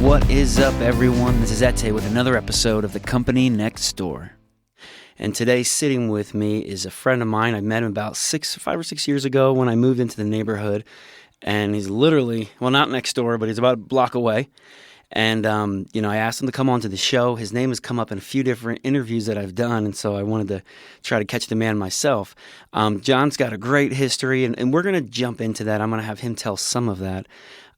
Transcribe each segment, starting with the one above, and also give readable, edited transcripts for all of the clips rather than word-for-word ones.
What is up, everyone? This is Ete with another episode of The Company Next Door. And today, sitting with me is a friend of mine. I met him about 5 or 6 years ago when I moved into the neighborhood. And he's literally, well, not next door, but he's about a block away. And, I asked him to come on to the show. His name has come up in a few different interviews that I've done, and so I wanted to try to catch the man myself. John's got a great history, and we're going to jump into that. I'm going to have him tell some of that.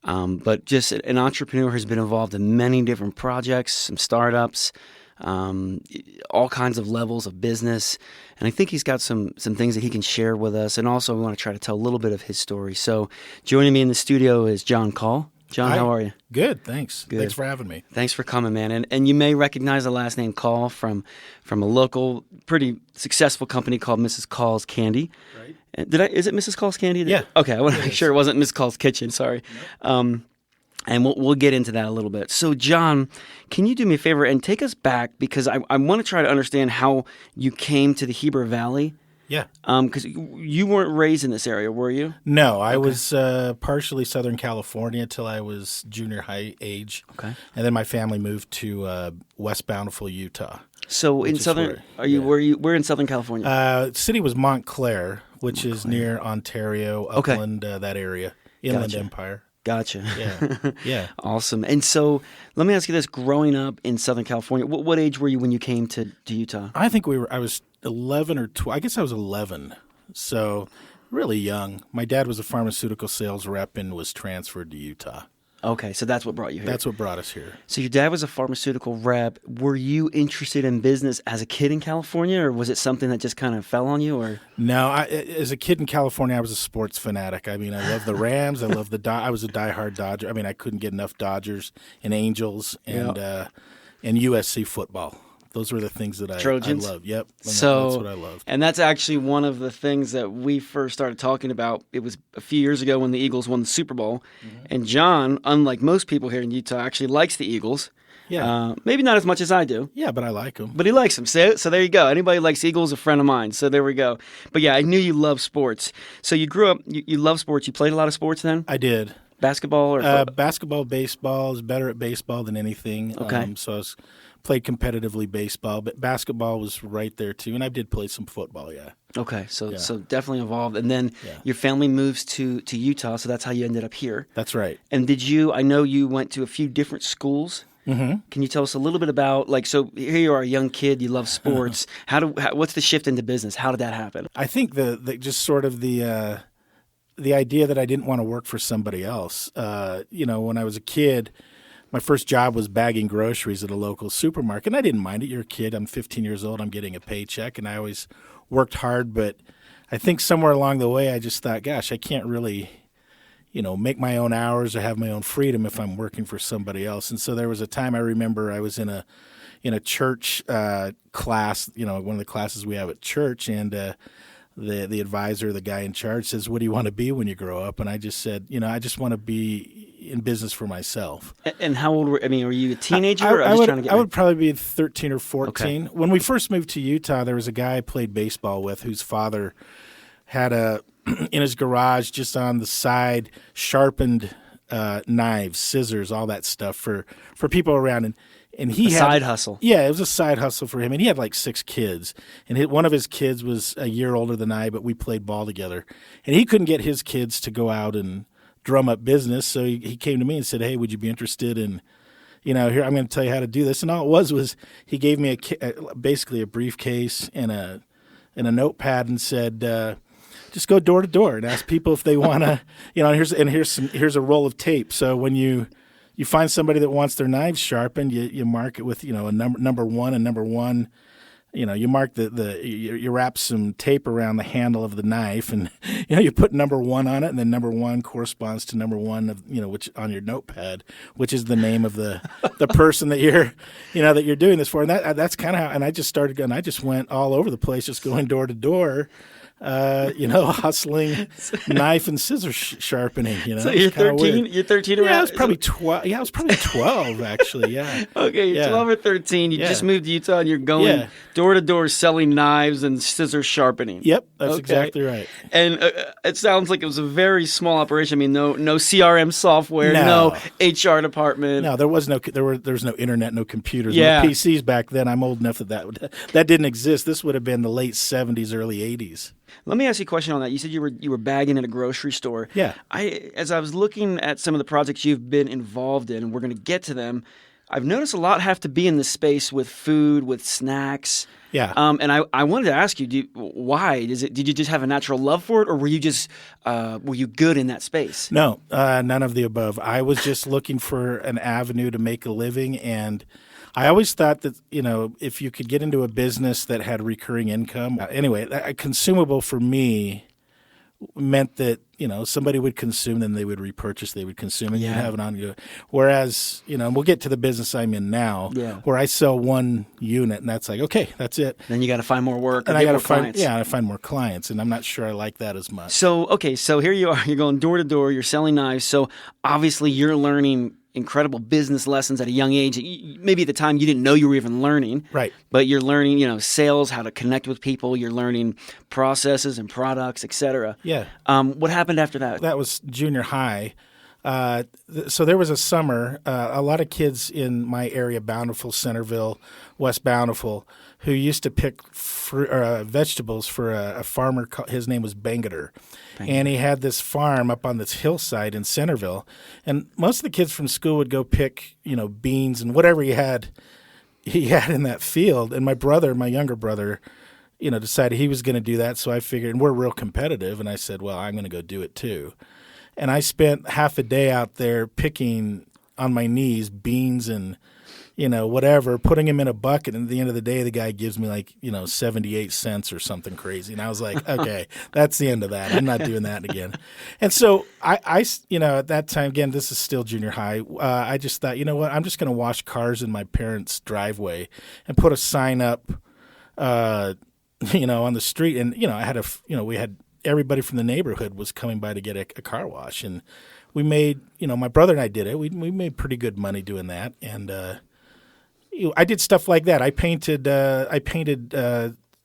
But just an entrepreneur who's been involved in many different projects, some startups, all kinds of levels of business. And I think he's got some things that he can share with us. And also we want to try to tell a little bit of his story. So joining me in the studio is John Call. John, how are you? Good, thanks. Good. Thanks for having me. Thanks for coming, man. And you may recognize the last name Call from a local, pretty successful company called Mrs. Call's Candy. Right. Is it Mrs. Call's Candy? Yeah. Okay, I want to make sure it wasn't Mrs. Call's Kitchen. Sorry. Nope. And we'll get into that a little bit. So, John, can you do me a favor and take us back, because I want to try to understand how you came to the Heber Valley. Yeah. Because you weren't raised in this area, were you? No, I was partially Southern California till I was junior high age. Okay. And then my family moved to West Bountiful, Utah. So in Southern, where in Southern California? The city was Montclair, which is near Ontario, Upland, that area, Inland Empire. Gotcha. Yeah. Yeah. Awesome. And so let me ask you this: growing up in Southern California, what age were you when you came to Utah? I think I was 11 or 12. I guess I was 11. So really young. My dad was a pharmaceutical sales rep and was transferred to Utah. Okay, so that's what brought you here. That's what brought us here. So your dad was a pharmaceutical rep. Were you interested in business as a kid in California, or was it something that just kind of fell on you? Or no, as a kid in California, I was a sports fanatic. I mean, I loved the Rams. I loved I was a diehard Dodger. I mean, I couldn't get enough Dodgers and Angels and USC football. Those were the things that I loved. Yep. That's what I loved. And that's actually one of the things that we first started talking about. It was a few years ago when the Eagles won the Super Bowl. Mm-hmm. And John, unlike most people here in Utah, actually likes the Eagles. Yeah. Maybe not as much as I do. Yeah, but I like them. But he likes them. So there you go. Anybody who likes Eagles is a friend of mine. So there we go. But yeah, I knew you loved sports. So you grew up, you love sports. You played a lot of sports then? I did. Basketball or basketball, baseball. I was better at baseball than anything. Okay. So I played competitively baseball, but basketball was right there too. And I did play some football, yeah. Okay, so definitely involved. And then your family moves to Utah, so that's how you ended up here. That's right. And I know you went to a few different schools. Mm-hmm. Can you tell us a little bit about, so here you are, a young kid, you love sports. What's the shift into business? How did that happen? I think just sort of the idea that I didn't want to work for somebody else. When I was a kid, my first job was bagging groceries at a local supermarket. And I didn't mind it. You're a kid. I'm 15 years old. I'm getting a paycheck. And I always worked hard. But I think somewhere along the way, I just thought, gosh, I can't really, make my own hours or have my own freedom if I'm working for somebody else. And so there was a time I remember I was in a church class, one of the classes we have at church. And the advisor, the guy in charge, says, "What do you want to be when you grow up?" And I just said, I just want to be in business for myself. And how old were you a teenager? I would probably be 13 or 14. Okay. When we first moved to Utah, there was a guy I played baseball with whose father had in his garage just on the side, sharpened knives, scissors, all that stuff for people around. And he had side hustle. Yeah, it was a side hustle for him. And he had like 6 kids. And one of his kids was a year older than I, but we played ball together. And he couldn't get his kids to go out and drum up business. So he came to me and said, "Hey, would you be interested in, here, I'm going to tell you how to do this." And all it was he gave me basically a briefcase and a notepad and said, just go door to door and ask people if they want to, here's a roll of tape. So when you find somebody that wants their knives sharpened, you mark it with, a number one and number one. You mark you wrap some tape around the handle of the knife, and you put number 1 on it, and then number 1 corresponds to number 1 of which on your notepad, which is the name of the person that you're doing this for. And that's kind of how. And I just started going. I just went all over the place, just going door to door. hustling, knife and scissor sharpening. So you're It's kinda 13. weird. You're 13 Yeah, I around. was probably 12. Yeah, I was probably 12 actually. Yeah. Okay, you're Yeah. 12 or 13. You Yeah. just moved to Utah, and you're going Yeah. door to door selling knives and scissor sharpening. Yep, that's Okay. exactly right. And it sounds like it was a very small operation. I mean, no CRM software, no HR department. No, there was no internet, no computers, Yeah. no PCs back then. I'm old enough that didn't exist. This would have been the late 70s, early 80s. Let me ask you a question on that. You said you were bagging at a grocery store. Yeah. As I was looking at some of the projects you've been involved in, and we're going to get to them, I've noticed a lot have to be in the space with food, with snacks. Yeah. And I wanted to ask you, why? Did you just have a natural love for it, or were you just were you good in that space? No, none of the above. I was just looking for an avenue to make a living, and I always thought that, if you could get into a business that had recurring income. Anyway, a consumable for me meant that, somebody would consume, then they would repurchase, they would consume, and you'd have an ongoing. Whereas, we'll get to the business I'm in now, where I sell one unit, and that's like, okay, that's it. Then you got to find more work, and I got to find clients. I find more clients, and I'm not sure I like that as much. So here you are, you're going door to door, you're selling knives. So obviously you're learning incredible business lessons at a young age. Maybe at the time you didn't know you were even learning. Right. But you're learning, sales, how to connect with people. You're learning processes and products, etc. Yeah. What happened after that? That was junior high. So there was a summer, a lot of kids in my area, Bountiful, Centerville, West Bountiful, who used to pick vegetables for a farmer. His name was Bangater. And he had this farm up on this hillside in Centerville. And most of the kids from school would go pick, beans and whatever he had in that field. And my younger brother, decided he was going to do that. So I figured, and we're real competitive. And I said, well, I'm going to go do it too. And I spent half a day out there picking on my knees beans and, whatever, putting them in a bucket. And at the end of the day, the guy gives me 78 cents or something crazy. And I was like, okay, that's the end of that. I'm not doing that again. And so I at that time, again, this is still junior high. I just thought, what, I'm just going to wash cars in my parents' driveway and put a sign up, on the street. And, I had we had everybody from the neighborhood was coming by to get a car wash. And we made, my brother and I did it. We made pretty good money doing that. And I did stuff like that. I painted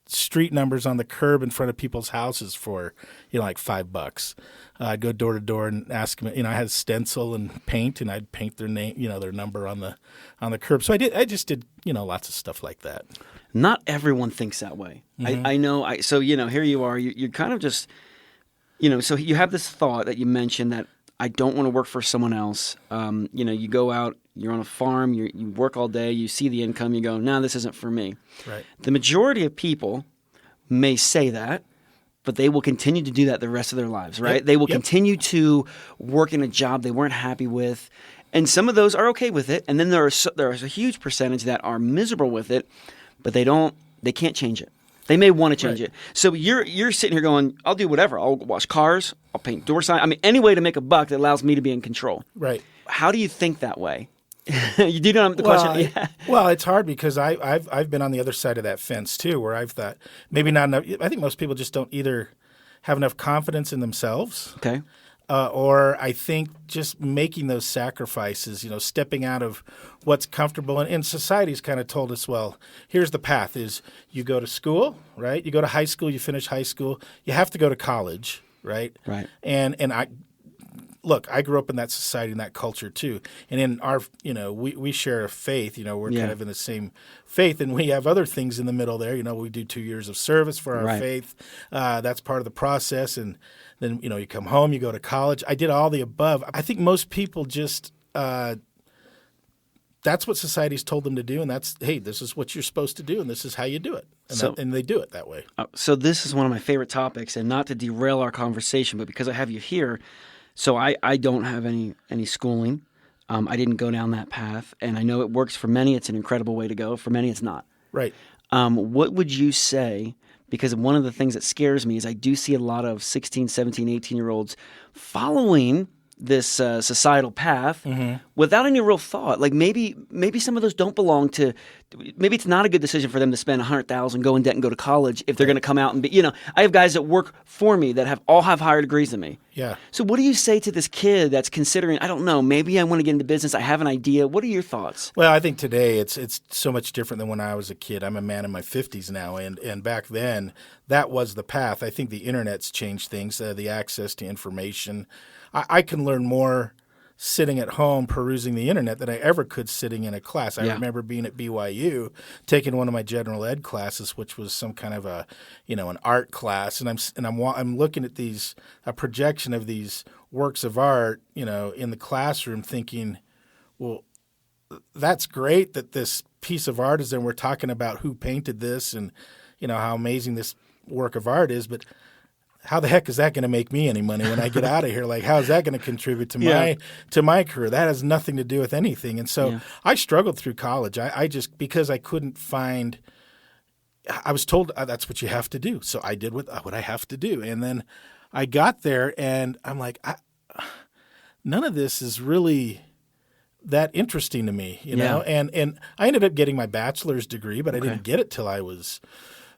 street numbers on the curb in front of people's houses for, like $5. I'd go door to door and ask them, I had a stencil and paint, and I'd paint their name, their number on the curb. So I just did, lots of stuff like that. Not everyone thinks that way. Mm-hmm. I know. So, here you are. You're kind of just, so you have this thought that you mentioned that I don't want to work for someone else. You go out, you're on a farm, you work all day, you see the income, you go, no, this isn't for me. Right. The majority of people may say that, but they will continue to do that the rest of their lives, right? Yep. They will continue to work in a job they weren't happy with. And some of those are okay with it. And then there's a huge percentage that are miserable with it, but they can't change it. They may want to change it. So you're sitting here going, I'll do whatever. I'll wash cars. I'll paint door signs. I mean, any way to make a buck that allows me to be in control. Right. How do you think that way? You do know the question. Yeah. Well, it's hard because I've been on the other side of that fence too, where I've thought maybe not enough. I think most people just don't either have enough confidence in themselves. Okay. Or I think just making those sacrifices, stepping out of what's comfortable. And society's kind of told us, well, here's the path is you go to school, right? You go to high school, you finish high school. You have to go to college, right? Right. And I grew up in that society and that culture too. And in our, we share a faith, we're kind of in the same faith, and we have other things in the middle there. We do 2 years of service for our faith. That's part of the process. And then, you come home, you go to college. I did all the above. I think most people just, that's what society's told them to do. And that's, hey, this is what you're supposed to do. And this is how you do it. And they do it that way. So this is one of my favorite topics, and not to derail our conversation, but because I have you here. So I don't have any schooling. I didn't go down that path, and I know it works for many. It's an incredible way to go. For many, it's not. Right. What would you say, because one of the things that scares me is I do see a lot of 16, 17, 18-year-olds following this societal path without any real thought. Like maybe some of those don't belong to. Maybe it's not a good decision for them to spend $100,000, go in debt, and go to college if they're going to come out and be. I have guys that work for me that have higher degrees than me. Yeah. So what do you say to this kid that's considering? I don't know. Maybe I want to get into business. I have an idea. What are your thoughts? Well, I think today it's so much different than when I was a kid. I'm a man in my 50s now, and back then that was the path. I think the internet's changed things. The access to information. I can learn more sitting at home perusing the internet than I ever could sitting in a class. I remember being at BYU, taking one of my general ed classes, which was some kind of an art class, and I'm looking at a projection of these works of art, in the classroom, thinking, well, that's great that this piece of art is there. And we're talking about who painted this and how amazing this work of art is, but how the heck is that going to make me any money when I get out of here? Like, how is that going to contribute to my career? That has nothing to do with anything. And so I struggled through college. I just, because I couldn't find, I was told that's what you have to do. So I did what I have to do. And then I got there and I'm like, none of this is really that interesting to me, know? And I ended up getting my bachelor's degree, but I didn't get it till I was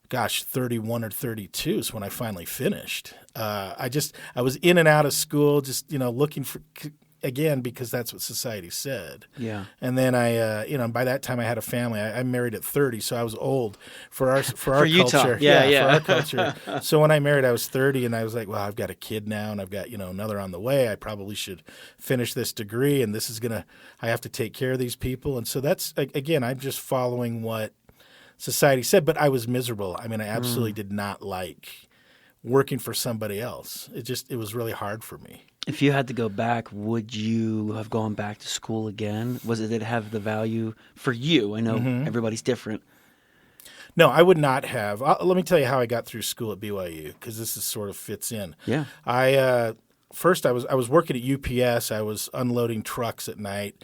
31 or 32 is when I finally finished. I was in and out of school, just, looking for, again, because that's what society said. Yeah. And then by that time I had a family. I married at 30, so I was old for our for Utah. culture. Yeah. For our culture. So when I married, I was 30, and I was like, well, I've got a kid now, and I've got, another on the way. I probably should finish this degree, and I have to take care of these people. And so that's, again, I'm just following what society said, but I was miserable. I mean, I absolutely did not like working for somebody else. It was really hard for me. If you had to go back, would you have gone back to school again? Did it have the value for you? I know everybody's different. No, I would not have. Let me tell you how I got through school at BYU, because this sort of fits in. Yeah. First, I was working at UPS. I was unloading trucks at night.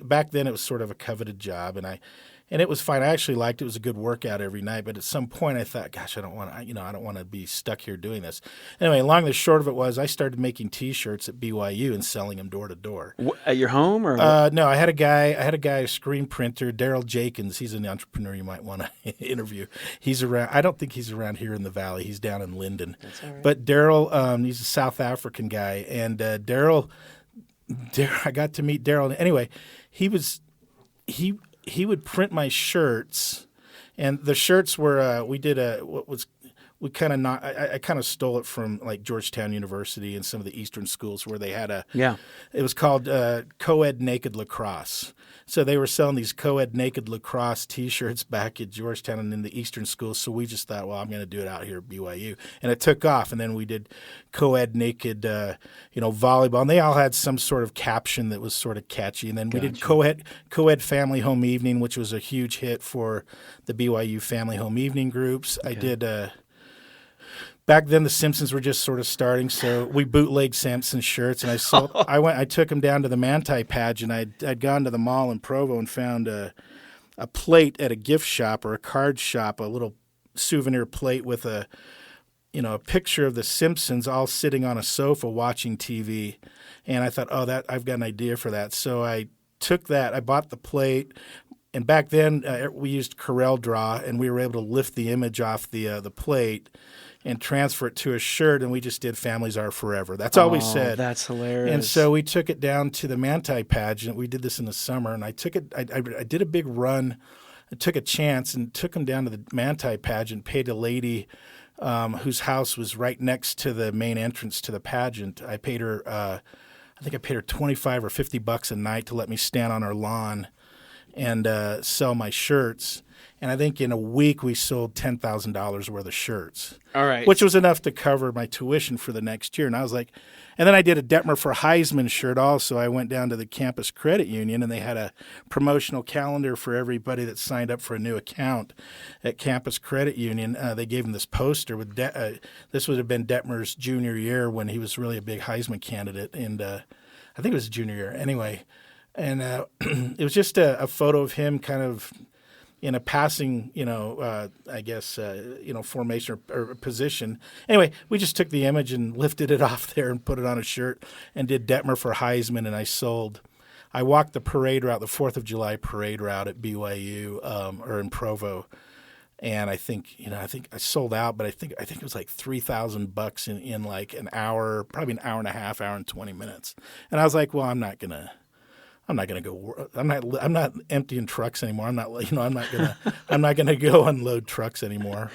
Back then it was sort of a coveted job, and it was fine. I actually liked it. It was a good workout every night. But at some point, I thought, gosh, I don't want to be stuck here doing this. Anyway, long and short of it was, I started making T-shirts at BYU and selling them door to door. At your home, or no? I had a guy, a screen printer, Daryl Jakins. He's an entrepreneur you might want to interview. He's around. I don't think he's around here in the Valley. He's down in Linden. That's all right. But Daryl, he's a South African guy, and Daryl, I got to meet Daryl. Anyway, he would print my shirts, and the shirts were I kind of stole it from like Georgetown University and some of the Eastern schools where they had it was called Coed Naked Lacrosse. So they were selling these Coed Naked Lacrosse T-shirts back at Georgetown and in the Eastern schools. So we just thought, well, I'm going to do it out here at BYU, and it took off. And then we did Coed Naked, volleyball, and they all had some sort of caption that was sort of catchy. And then we did Coed Family Home Evening, which was a huge hit for the BYU Family Home Evening groups. Okay. I did. Back then, the Simpsons were just sort of starting, so we bootlegged Simpsons shirts, and I took them down to the Manti Pageant. I'd gone to the mall in Provo and found a plate at a gift shop or a card shop, a little souvenir plate with a picture of the Simpsons all sitting on a sofa watching TV, and I thought, I've got an idea for that. So I took that, I bought the plate. And back then, we used Corel Draw, and we were able to lift the image off the plate and transfer it to a shirt, and we just did Families Are Forever. That's all we said. That's hilarious. And so we took it down to the Manti Pageant. We did this in the summer, and I took it. I did a big run. I took a chance and took them down to the Manti Pageant, paid a lady whose house was right next to the main entrance to the pageant. I paid her, I think I paid her $25 or $50 a night to let me stand on her lawn and sell my shirts. And I think in a week we sold $10,000 worth of shirts. All right. Which was enough to cover my tuition for the next year. And I was like, and then I did a Detmer for Heisman shirt also. I went down to the Campus Credit Union, and they had a promotional calendar for everybody that signed up for a new account at Campus Credit Union. They gave him this poster with this would have been Detmer's junior year when he was really a big Heisman candidate. And I think it was junior year. Anyway, and it was just a photo of him kind of in a passing, formation or position. Anyway, we just took the image and lifted it off there and put it on a shirt and did Detmer for Heisman, and I sold I walked the parade route, the 4th of July parade route at BYU or in Provo. And I think I sold out, but I think it was like $3,000 in like an hour, probably an hour and a half, hour and 20 minutes. And I was like, well, I'm not gonna go. I'm not emptying trucks anymore. I'm not gonna go unload trucks anymore.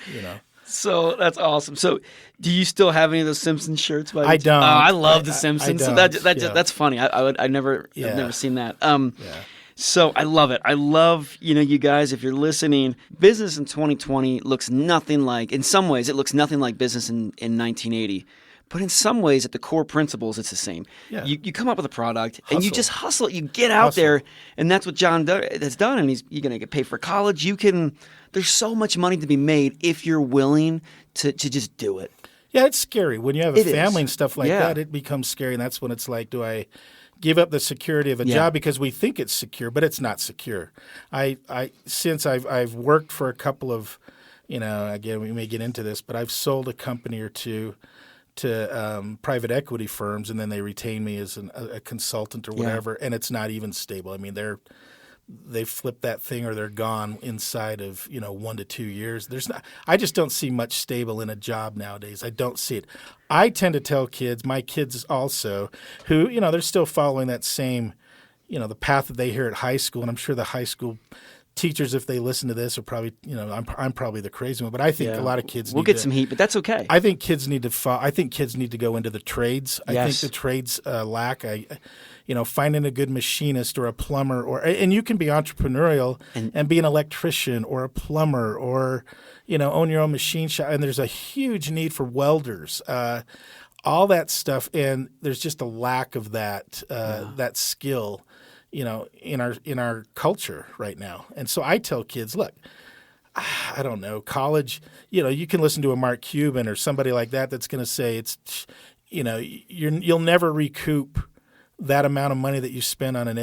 So that's awesome. So do you still have any of those Simpsons shirts? I don't. I love the Simpsons. I so don't. That's funny. I've never seen that. Yeah. So I love it. I love, you guys, if you're listening, business in 2020 looks nothing like, in some ways, it looks nothing like business in 1980. But in some ways, at the core principles, it's the same. Yeah. You come up with a product and you just hustle it. You get out there, and that's what John has done. And you're going to get paid for college. There's so much money to be made if you're willing to just do it. Yeah, it's scary. When you have a family and stuff like that, it becomes scary. And that's when it's like, do I give up the security of a job because we think it's secure, but it's not secure. Since I've worked for a couple of, again, we may get into this, but I've sold a company or two to private equity firms, and then they retain me as a consultant or whatever, and it's not even stable. I mean, they flip that thing or they're gone inside of 1 to 2 years. I just don't see much stable in a job nowadays. I don't see it. I tend to tell kids, my kids also, who they're still following that same the path that they hear at high school, and I'm sure the high school teachers, if they listen to this, are probably I'm probably the crazy one, but I think a lot of kids. We'll get some heat, but that's okay. I think kids need to go into the trades. Yes. I think the trades lack. Finding a good machinist or a plumber, and you can be entrepreneurial and be an electrician or a plumber or own your own machine shop. And there's a huge need for welders, all that stuff, and there's just a lack of that skill. In our culture right now. And so I tell kids, look, I don't know, college, you can listen to a Mark Cuban or somebody like that that's going to say you'll never recoup that amount of money that you spend on on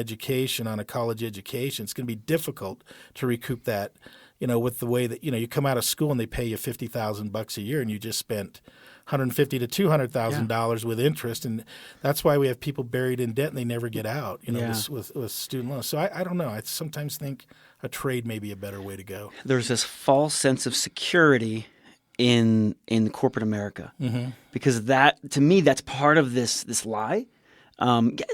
a college education. It's going to be difficult to recoup that, with the way that, you come out of school and they pay you $50,000 a year and you just spent $150,000 to $200,000 with interest, and that's why we have people buried in debt and they never get out. With student loans. So I don't know. I sometimes think a trade may be a better way to go. There's this false sense of security in corporate America, because that, to me, that's part of this lie.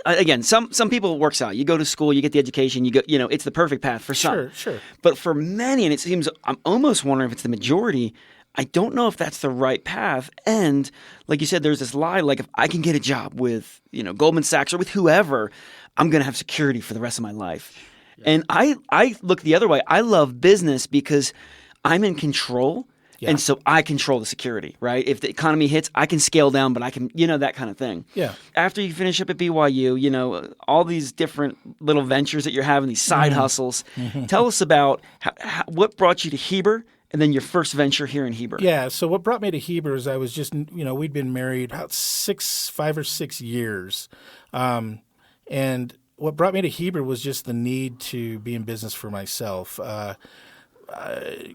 Again, some people it works out. You go to school, you get the education, you go. It's the perfect path for some. Sure. But for many, and it seems, I'm almost wondering if it's the majority. I don't know if that's the right path. And like you said, there's this lie, like if I can get a job with, Goldman Sachs or with whoever, I'm going to have security for the rest of my life. Yeah. And I look the other way. I love business because I'm in control. Yeah. And so I control the security, right? If the economy hits, I can scale down, but I can, that kind of thing. Yeah. After you finish up at BYU, all these different little ventures that you're having, these side hustles. Tell us about what brought you to Heber. And then your first venture here in Heber. Yeah. So what brought me to Heber is I was just, we'd been married about 5 or 6 years. And what brought me to Heber was just the need to be in business for myself.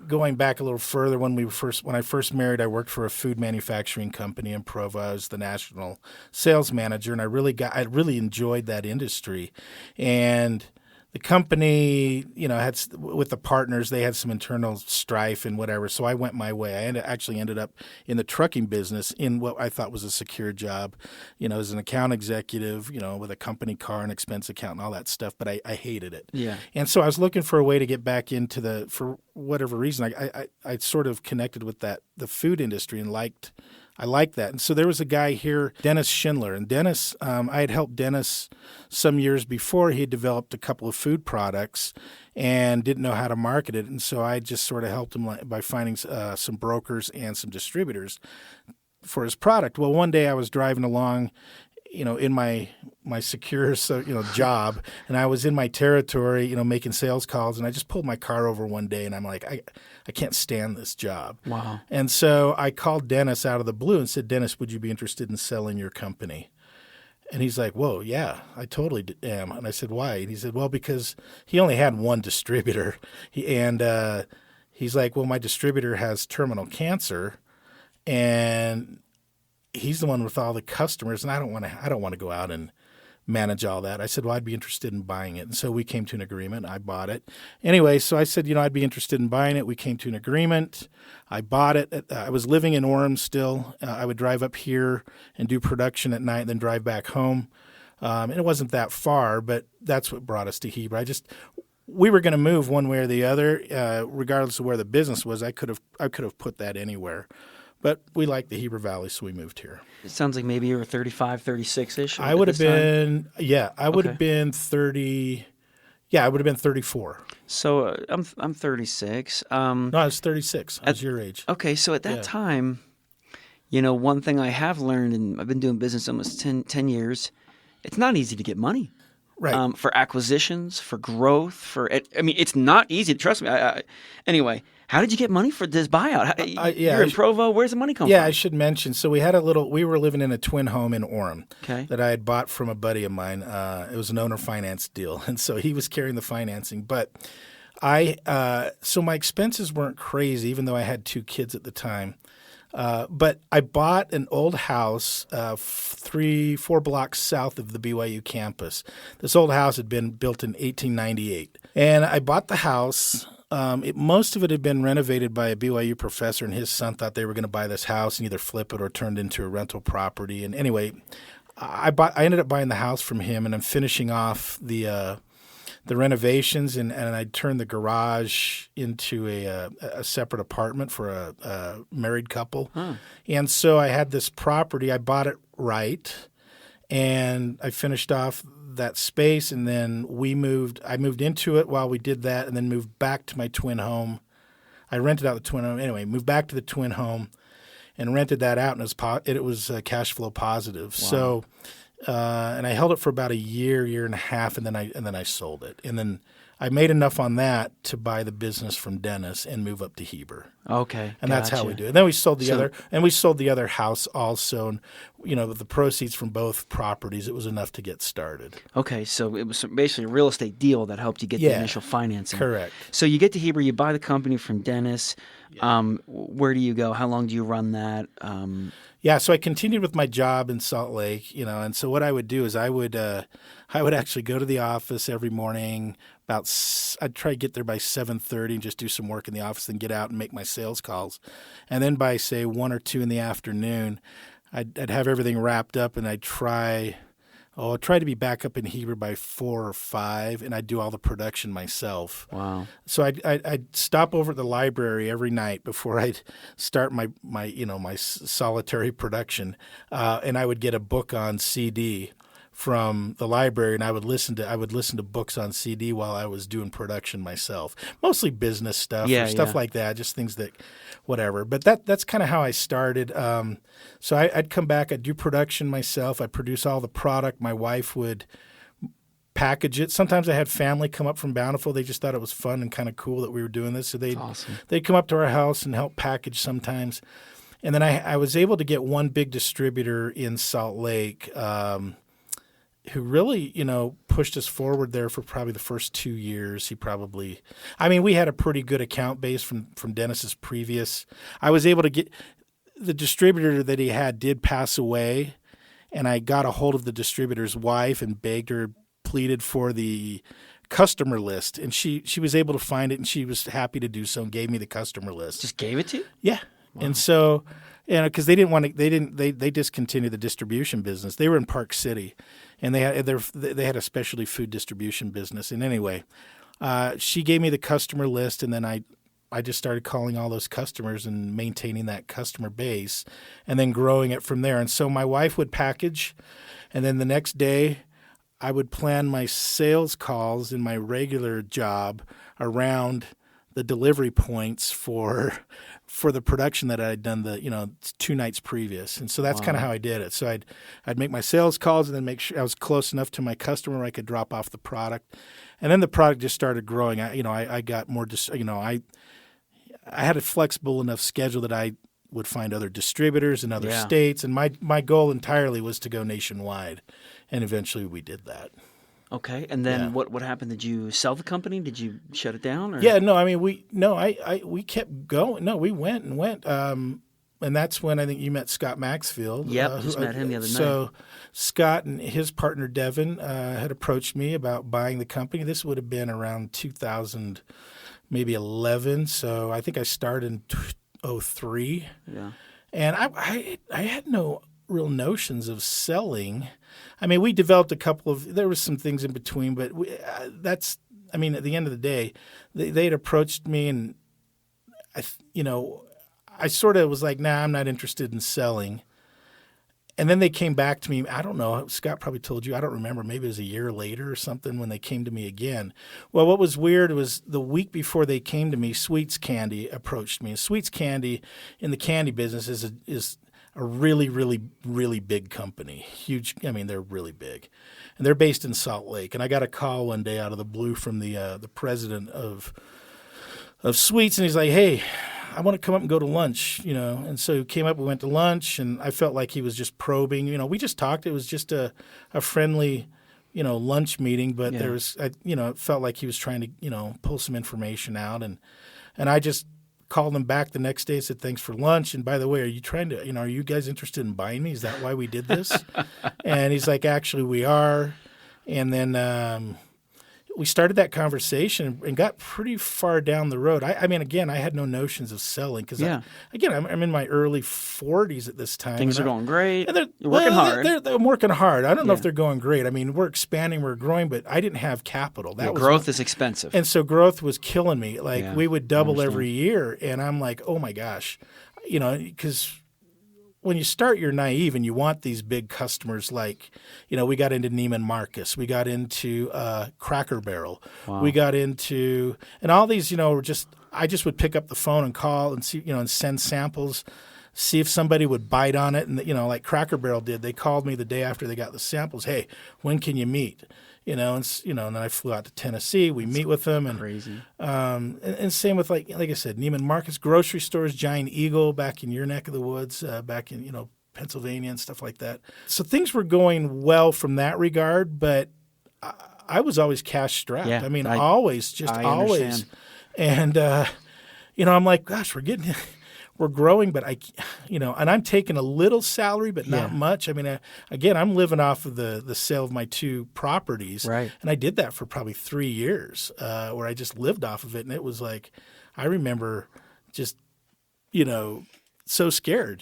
Going back a little further, when I first married, I worked for a food manufacturing company in Provo. I was the national sales manager, and I really enjoyed that industry. And the company, had with the partners, they had some internal strife and whatever. So I went my way. I actually ended up in the trucking business in what I thought was a secure job, as an account executive, with a company car and expense account and all that stuff. But I hated it. Yeah. And so I was looking for a way to get back into for whatever reason, I sort of connected with the food industry and I liked that. And so there was a guy here, Dennis Schindler. And Dennis, I had helped Dennis some years before. He had developed a couple of food products and didn't know how to market it. And so I just sort of helped him by finding some brokers and some distributors for his product. Well, one day I was driving along, in my secure job, and I was in my territory, making sales calls, and I just pulled my car over one day, and I'm like, I can't stand this job. Wow. And so I called Dennis out of the blue and said, Dennis, would you be interested in selling your company? And he's like, whoa, yeah, I totally am. And I said, why? And he said, well, because he only had one distributor. He's like, well, my distributor has terminal cancer, and he's the one with all the customers, and I don't want to go out and manage all that. I said, well, I'd be interested in buying it. And so we came to an agreement. I bought it. Anyway, so I said, I'd be interested in buying it. We came to an agreement. I bought it. I was living in Orem still. I would drive up here and do production at night, then drive back home. And it wasn't that far, but that's what brought us to Heber. We were going to move one way or the other, regardless of where the business was. I could have put that anywhere. But we liked the Heber Valley, so we moved here. It sounds like maybe you were 35, 36-ish. I would have been, I would have been 30. Yeah, I would have been 34. So I'm 36. No, I was 36. I was your age. Okay, so at that time, one thing I have learned, and I've been doing business almost 10 years, it's not easy to get money. Right. For acquisitions, for growth, it's not easy. Trust me. Anyway, how did you get money for this buyout? You're in Provo. Where's the money come from? Yeah, I should mention. So we were living in a twin home in Orem that I had bought from a buddy of mine. It was an owner finance deal. And so he was carrying the financing. But so my expenses weren't crazy, even though I had 2 kids at the time. But I bought an old house 3-4 blocks south of the BYU campus. This old house had been built in 1898. And I bought the house. Most of it had been renovated by a BYU professor, and his son thought they were going to buy this house and either flip it or turn it into a rental property. And anyway, I ended up buying the house from him, and I'm finishing off the renovations, and I turned the garage into a separate apartment for a married couple. And so I had this property. I bought it right, and I finished off that space, and then I moved into it while we did that, and then moved back to my twin home. I rented out the twin home. Anyway, moved back to the twin home and rented that out, and it was cash flow positive. Wow. So and I held it for about a year and a half, and then I sold it. And then I made enough on that to buy the business from Dennis and move up to Heber. Okay, and that's how we do it. And then we sold the other house also. And with the proceeds from both properties, it was enough to get started. Okay, so it was basically a real estate deal that helped you get the initial financing. Correct. So you get to Heber, you buy the company from Dennis. Where do you go? How long do you run that? So I continued with my job in Salt Lake, and so what I would do is I would actually go to the office every morning. I'd try to get there by 7:30 and just do some work in the office, then get out and make my sales calls. And then by, say, 1 or 2 in the afternoon, I'd have everything wrapped up, and I'd try to be back up in Heber by 4 or 5, and I'd do all the production myself. Wow! So I'd stop over at the library every night before I'd start my solitary production, and I would get a book on CD from the library, and I would listen to books on CD while I was doing production myself. Mostly business stuff or stuff like that, just things that whatever. But that's kind of how I started. So I'd come back, I'd do production myself, I'd produce all the product. My wife would package it. Sometimes I had family come up from Bountiful. They just thought it was fun and kind of cool that we were doing this. So they'd come up to our house and help package sometimes. And then I was able to get one big distributor in Salt Lake who really, pushed us forward there for probably the first 2 years. We had a pretty good account base from Dennis's previous. I was able to get the distributor that he had did pass away, and I got a hold of the distributor's wife and begged her, pleaded for the customer list, and she was able to find it, and she was happy to do so and gave me the customer list. Just gave it to you? Yeah. Wow. And so, because they discontinued the distribution business. They were in Park City, and they had a specialty food distribution business. And anyway, she gave me the customer list, and then I just started calling all those customers and maintaining that customer base, and then growing it from there. And so my wife would package, and then the next day I would plan my sales calls in my regular job around the delivery points for the production that I had done 2 nights previous. And so that's kind of how I did it. So I'd make my sales calls and then make sure I was close enough to my customer where I could drop off the product. And then the product just started growing. I got more I had a flexible enough schedule that I would find other distributors in other states, and my goal entirely was to go nationwide. And eventually we did that. Okay, and then what happened? Did you sell the company? Did you shut it down? Or? Yeah, no, we kept going. No, we went and went. and that's when I think you met Scott Maxfield. Yep, just met him the other night. So Scott and his partner Devin had approached me about buying the company. This would have been around 2000, maybe 11. So I think I started in 2003. Yeah. And I had no real notions of selling. I mean, we developed there was some things in between, but at the end of the day, they had approached me, and I sort of was like, nah, I'm not interested in selling. And then they came back to me. I don't know. Scott probably told you. I don't remember. Maybe it was a year later or something when they came to me again. Well, what was weird was the week before they came to me, Sweets Candy approached me. And Sweets Candy in the candy business is a really, really, really big company. Huge. I mean, they're really big. And they're based in Salt Lake. And I got a call one day out of the blue from the president of Sweets, and he's like, hey, I want to come up and go to lunch, And so he came up, we went to lunch, and I felt like he was just probing. We just talked. It was just a friendly, lunch meeting, but there was, it felt like he was trying to, pull some information out. And I just called him back the next day and said, thanks for lunch. And by the way, are you guys interested in buying me? Is that why we did this? And he's like, actually, we are. And then we started that conversation and got pretty far down the road. I mean, again, I had no notions of selling because, I'm in my early 40s at this time. Things are going great. You're working hard. I'm working hard. I don't know if they're going great. I mean, we're expanding, we're growing, but I didn't have capital. Growth is expensive. And so growth was killing me. Like we would double every year, and I'm like, oh my gosh, because when you start, you're naive and you want these big customers like, we got into Neiman Marcus. We got into Cracker Barrel. Wow. We got into – and all these, I just would pick up the phone and call and see, and send samples, see if somebody would bite on it. And, like Cracker Barrel did. They called me the day after they got the samples. Hey, when can you meet? And then I flew out to Tennessee. We meet with them, and crazy. And same with like I said, Neiman Marcus, grocery stores, Giant Eagle back in your neck of the woods, back in Pennsylvania and stuff like that. So things were going well from that regard, but I was always cash strapped. Yeah, I mean, I always. Understand. And I'm like, gosh, we're growing, but and I'm taking a little salary, but not much. I mean, again, I'm living off of the sale of my 2 properties. Right. And I did that for probably 3 years where I just lived off of it. And it was like, I remember just, so scared,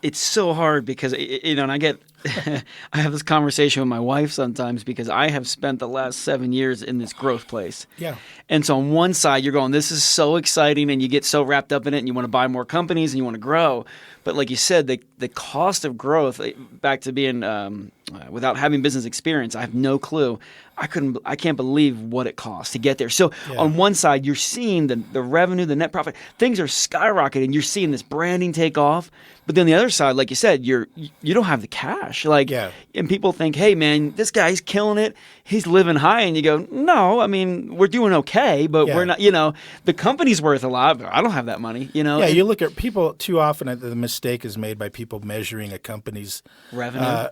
It's so hard because, and I get I have this conversation with my wife sometimes because I have spent the last 7 years in this growth place. Yeah. And so on one side, you're going, this is so exciting, and you get so wrapped up in it, and you want to buy more companies, and you want to grow. But like you said, the cost of growth, back to being without having business experience, I have no clue. I can't believe what it costs to get there. So on one side, you're seeing the revenue, the net profit, things are skyrocketing. You're seeing this branding take off. But then the other side, like you said, you don't have the cash. And people think, hey man, this guy's killing it. He's living high, and you go, no, I mean, we're doing okay, but we're not. The company's worth a lot, but I don't have that money. Yeah, you look at people too often. The mistake is made by people measuring a company's revenue.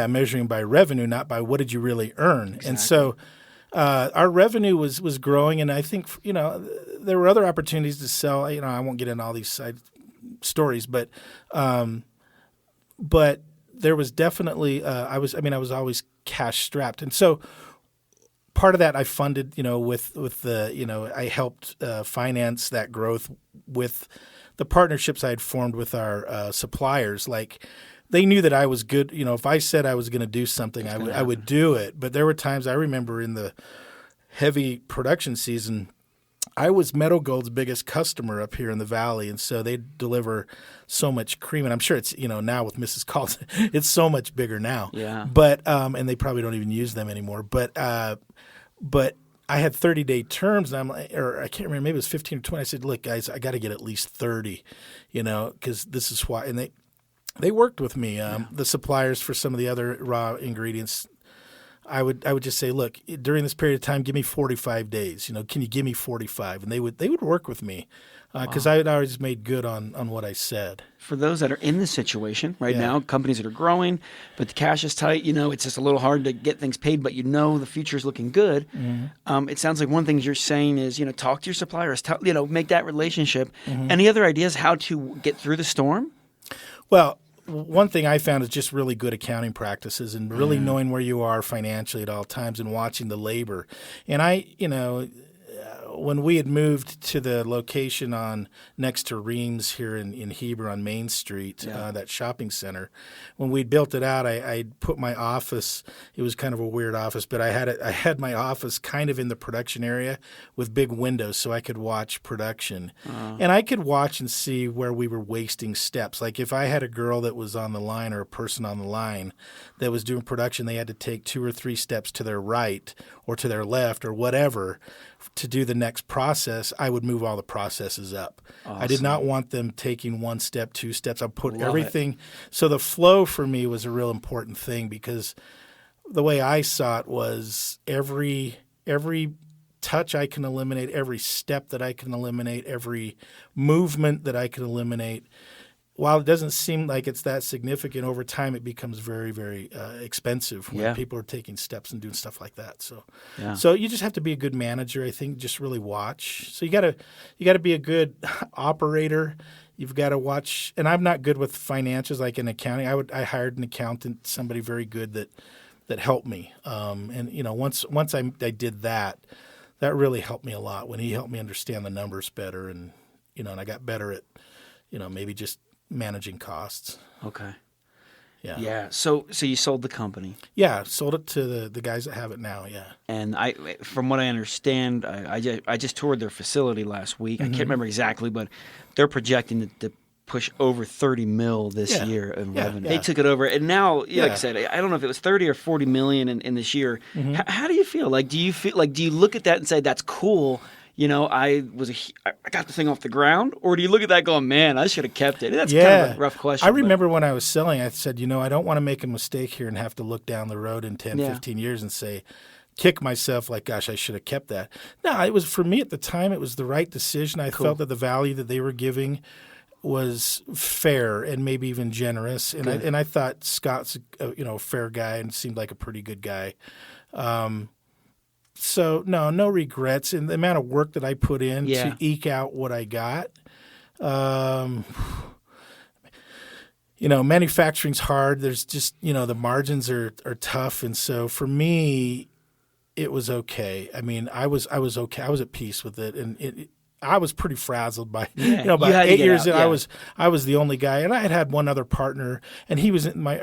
Measuring by revenue, not by what did you really earn. Exactly. And so our revenue was growing, and I think there were other opportunities to sell. I won't get into all these side stories, but there was definitely I was always cash strapped, and so part of that I funded with the I helped finance that growth with the partnerships I had formed with our suppliers. Like they knew that I was good. If I said I was going to do something, I would do it. But there were times I remember in the heavy production season, I was Meadow Gold's biggest customer up here in the valley, and so they deliver so much cream. And I'm sure it's now with Mrs. Carlton, it's so much bigger now. Yeah. But and they probably don't even use them anymore. But I had 30-day terms, and I can't remember, maybe it was 15 or 20. I said, look, guys, I got to get at least 30, because this is why. And they worked with me, the suppliers for some of the other raw ingredients. I would just say, look, during this period of time, give me 45 days. Can you give me 45? And they would work with me because I had always made good on what I said. For those that are in this situation right Yeah. now, companies that are growing, but the cash is tight, it's just a little hard to get things paid, but the future is looking good. It sounds like one thing you're saying is, talk to your suppliers, make that relationship. Any other ideas how to get through the storm? Well, one thing I found is just really good accounting practices and really knowing where you are financially at all times and watching the labor. And when we had moved to the location next to Reams here in Heber on Main Street, that shopping center, when we built it out, I put my office. It was kind of a weird office, but I had my office kind of in the production area with big windows, so I could watch production, and I could watch and see where we were wasting steps. Like if I had a girl that was on the line or a person on the line that was doing production, they had to take 2 or 3 steps to their right or to their left or whatever to do the next process. I would move all the processes up. Awesome. I did not want them taking 1 step, 2 steps. I put everything. So the flow for me was a real important thing because the way I saw it was every touch I can eliminate, every step that I can eliminate, every movement that I can eliminate. While it doesn't seem like it's that significant, over time it becomes very, very expensive when people are taking steps and doing stuff like that. So you just have to be a good manager, I think, just really watch. So you gotta be a good operator. You've got to watch, and I'm not good with financials like in accounting. I hired an accountant, somebody very good that helped me. Once I did that really helped me a lot when he helped me understand the numbers better, and I got better at maybe just managing costs. Okay. Yeah. Yeah. So you sold the company. Yeah, sold it to the guys that have it now. Yeah. And from what I understand, I just toured their facility last week. I can't remember exactly, but they're projecting to push over 30 mil this year in revenue. Yeah. They took it over, and now, like I said, I don't know if it was 30 or 40 million in this year. How do you feel? Like, do you look at that and say that's cool? I got the thing off the ground, or do you look at that going, man, I should have kept it? That's kind of a rough question. I remember when I was selling, I said, I don't want to make a mistake here and have to look down the road in 10, 15 years and say, kick myself like, gosh, I should have kept that. No, it was, for me at the time, it was the right decision. I felt that the value that they were giving was fair and maybe even generous. And I thought Scott's a fair guy and seemed like a pretty good guy. So no regrets. And the amount of work that I put in to eke out what I got. Manufacturing's hard. There's just, the margins are tough. And so for me, it was okay. I mean, I was okay. I was at peace with it. And I was pretty frazzled by, about 8 years in, I was the only guy. And I had one other partner, and he was my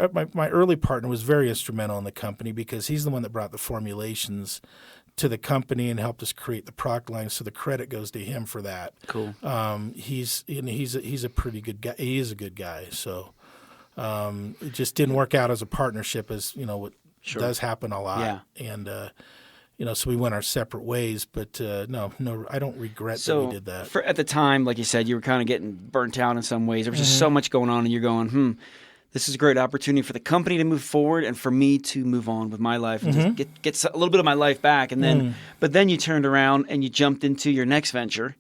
early partner was very instrumental in the company because he's the one that brought the formulations to the company and helped us create the product line. So the credit goes to him for that. Cool. He's a pretty good guy. He is a good guy. So it just didn't work out as a partnership, as what does happen a lot. Yeah. And so we went our separate ways. But no, I don't regret that we did that. At the time, like you said, you were kind of getting burnt out in some ways. There was just so much going on, and you're going, this is a great opportunity for the company to move forward and for me to move on with my life and just get a little bit of my life back. And then, but then you turned around and you jumped into your next venture,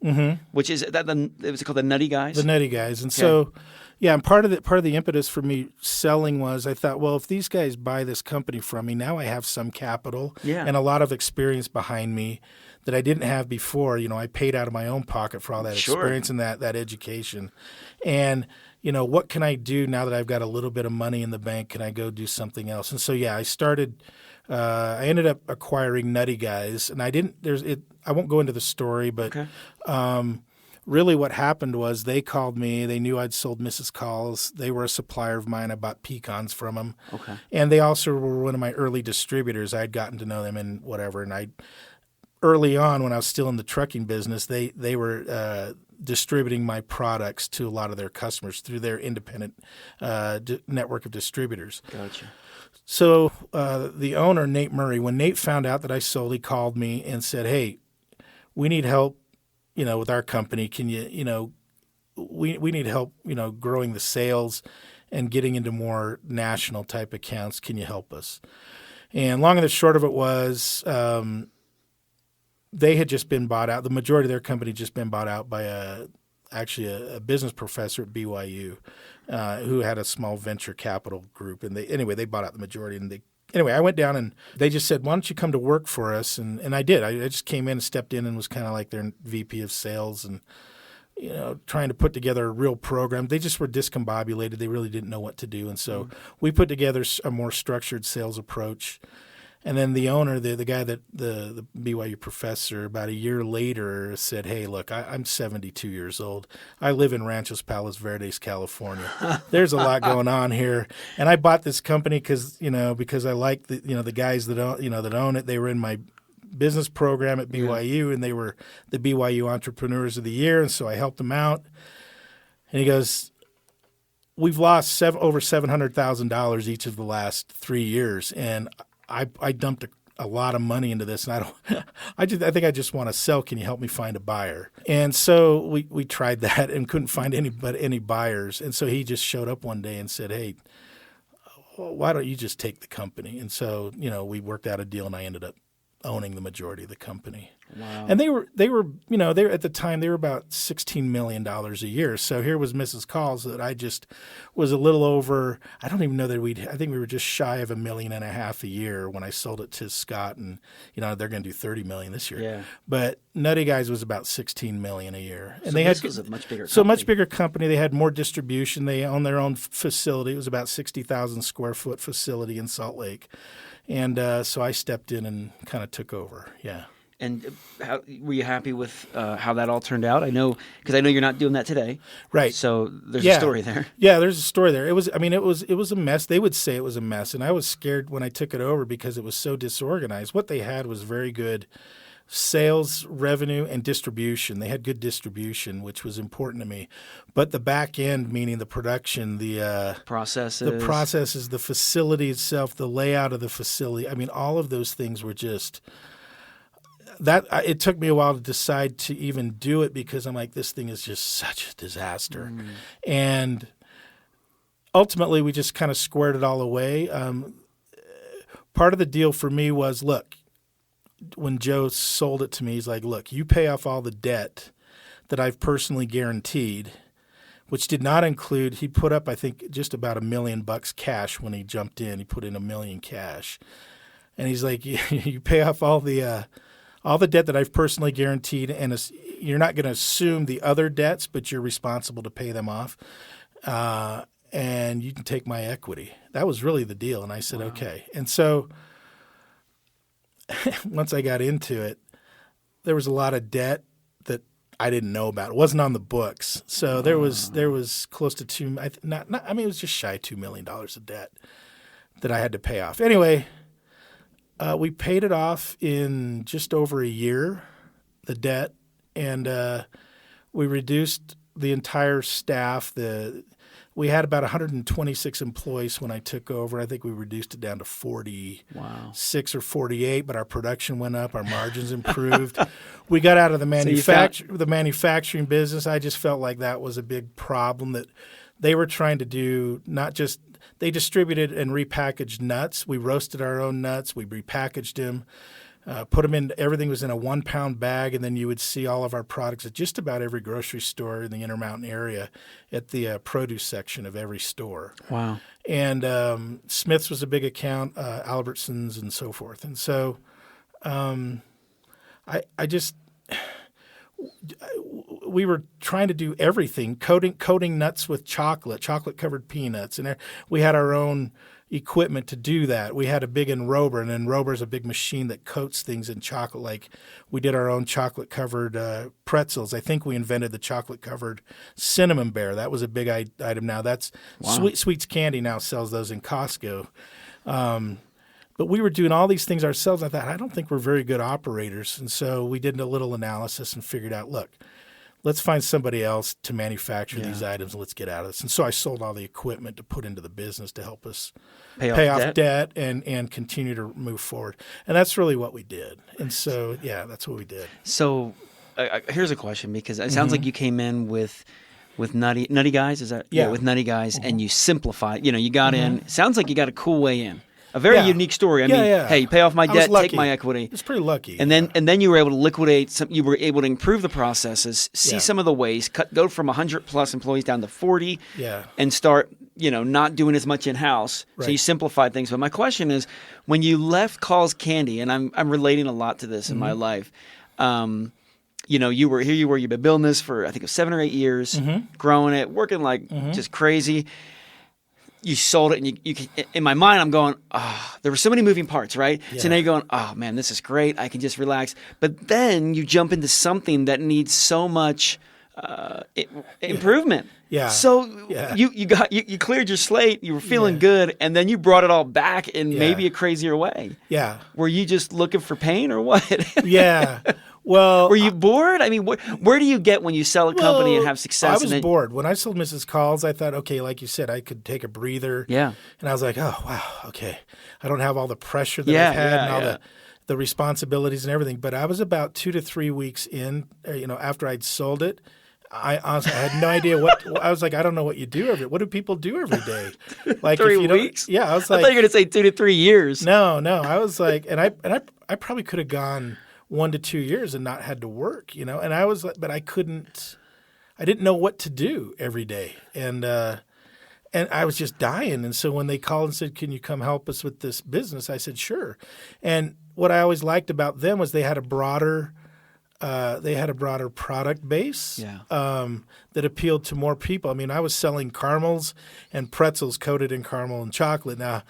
which is it was called the Nutty Guys. The Nutty Guys, and so and part of the impetus for me selling was I thought, well, if these guys buy this company from me, now I have some capital and a lot of experience behind me that I didn't have before. I paid out of my own pocket for all that experience and that education, and what can I do now that I've got a little bit of money in the bank? Can I go do something else? And so, I started. I ended up acquiring Nutty Guys, and I didn't. I won't go into the story, but really, what happened was they called me. They knew I'd sold Mrs. Call's. They were a supplier of mine. I bought pecans from them. Okay. And they also were one of my early distributors. I'd gotten to know them and whatever. And early on, when I was still in the trucking business, they were distributing my products to a lot of their customers through their independent network of distributors. Gotcha. So the owner, Nate Murray, when Nate found out that I sold, he called me and said, "Hey, we need help, with our company. Can you, we need help, growing the sales and getting into more national type accounts. Can you help us?" And long and the short of it was they had just been bought out. The majority of their company had just been bought out by a business professor at BYU who had a small venture capital group. And they bought out the majority. And I went down and they just said, why don't you come to work for us? And I did. I just came in and stepped in and was kind of like their VP of sales and, trying to put together a real program. They just were discombobulated. They really didn't know what to do. And so we put together a more structured sales approach. And then the owner, the guy that the BYU professor, about a year later said, hey, look, I'm 72 years old. I live in Ranchos Palos Verdes, California. There's a lot going on here. And I bought this company because I like the guys that own it. They were in my business program at BYU, and they were the BYU Entrepreneurs of the Year, and so I helped them out. And he goes, we've lost over $700,000 each of the last 3 years, and I dumped a lot of money into this, and I think I just want to sell. Can you help me find a buyer? And so we tried that and couldn't find any buyers. And so he just showed up one day and said, hey, why don't you just take the company? And so, we worked out a deal, and I ended up owning the majority of the company. Wow. And they were at the time they were about $16 million a year. So here was Mrs. Calls that I just was a little over. I don't even know that I think we were just shy of $1.5 million a year when I sold it to Scott, and they're going to do $30 million this year. Yeah. But Nutty Guys was about $16 million a year, and so this was a much bigger company. So much bigger company. They had more distribution. They owned their own facility. It was about 60,000 square foot facility in Salt Lake. And so I stepped in and kind of took over. Yeah. And were you happy with how that all turned out? I know you're not doing that today. Right. So there's a story there. Yeah, there's a story there. It was a mess. They would say it was a mess. And I was scared when I took it over because it was so disorganized. What they had was very good sales, revenue, and distribution. They had good distribution, which was important to me. But the back end, meaning the production, the processes, the facility itself, the layout of the facility, all of those things were just that. It took me a while to decide to even do it because I'm like, this thing is just such a disaster. And ultimately, we just kind of squared it all away. Part of the deal for me was, look, when Joe sold it to me, he's like, look, you pay off all the debt that I've personally guaranteed, which did not include, he put up, I think, just about $1 million cash when he jumped in. He put in $1 million cash. And he's like, you pay off all the debt that I've personally guaranteed, and you're not going to assume the other debts, but you're responsible to pay them off. And you can take my equity. That was really the deal. And I said, wow. Okay. And so once I got into it, there was a lot of debt that I didn't know about. It wasn't on the books. So there was close to it was just shy of $2 million of debt that I had to pay off. Anyway, we paid it off in just over a year, the debt, and we reduced the entire staff. We had about 126 employees when I took over. I think we reduced it down to 46 or 48, but our production went up. Our margins improved. We got out of the manufacturing business. I just felt like that was a big problem that they were trying to do. Not just they distributed and repackaged nuts. We roasted our own nuts. We repackaged them. Put them in, everything was in a 1-pound bag, and then you would see all of our products at just about every grocery store in the Intermountain area at the produce section of every store. Wow. And Smith's was a big account, Albertsons and so forth. And so we were trying to do everything, coating nuts with chocolate-covered peanuts. And we had our own equipment to do that. We had a big enrober, and an enrober is a big machine that coats things in chocolate. Like we did our own chocolate-covered pretzels. I think we invented the chocolate-covered cinnamon bear. That was a big item now. That's Sweets Candy now sells those in Costco. But we were doing all these things ourselves. I thought, I don't think we're very good operators. And so we did a little analysis and figured out, look, let's find somebody else to manufacture these items and let's get out of this. And so I sold all the equipment to put into the business to help us pay off debt and continue to move forward. And that's really what we did. And so, that's what we did. So here's a question, because it sounds like you came in with Nutty Guys. Is that with Nutty Guys, and you simplified. You got in. Sounds like you got a cool way in. a very Yeah. unique story. I Yeah, mean, yeah. hey, pay off my I was debt, take lucky. my equity. It's pretty lucky. And then you were able to liquidate some. You were able to improve the processes, see Yeah. some of the ways, go from 100 plus employees down to 40, Yeah. and start not doing as much in house. So Right. you simplified things. But my question is, when you left Call's Candy, and I'm relating a lot to this in my life. You were here. You've been building this for I think it was 7 or 8 years, growing it, working like just crazy. You sold it, and you in my mind, I'm going, there were so many moving parts, right? Yeah. So now you're going, oh man, this is great. I can just relax. But then you jump into something that needs so much improvement. Yeah. So Yeah. you cleared your slate. You were feeling good, and then you brought it all back in maybe a crazier way. Yeah. Were you just looking for pain or what? Yeah. Well, Were you bored? I mean, where do you get when you sell a company and have success? I was bored. When I sold Mrs. Calls, I thought, okay, like you said, I could take a breather. Yeah. And I was like, oh, wow, okay. I don't have all the pressure that Yeah, I've had and all yeah. the responsibilities and everything. But I was about 2 to 3 weeks in, after I'd sold it. I honestly had no idea what I was like. I don't know what you do what do people do every day? Like 3 if you don't- weeks? Yeah, I was I like, thought you were going to say 2 to 3 years. no. I was like, and I probably could have gone 1 to 2 years and not had to work, And I was like, but I didn't know what to do every day, and I was just dying. And so when they called and said, "Can you come help us with this business?" I said, "Sure." And what I always liked about them was they had a broader product base that appealed to more people. I mean, I was selling caramels and pretzels coated in caramel and chocolate. Now,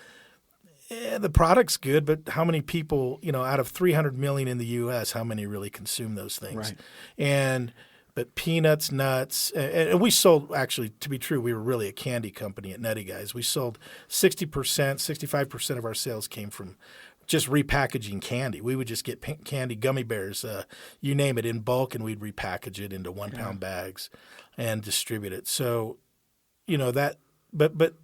the product's good, but how many people, out of 300 million in the U.S., how many really consume those things? Right. But peanuts, nuts, and we sold, actually, to be true, we were really a candy company at Nutty Guys. We sold 60%, 65% of our sales came from just repackaging candy. We would just get candy, gummy bears, you name it, in bulk, and we'd repackage it into 1-pound bags and distribute it. So, but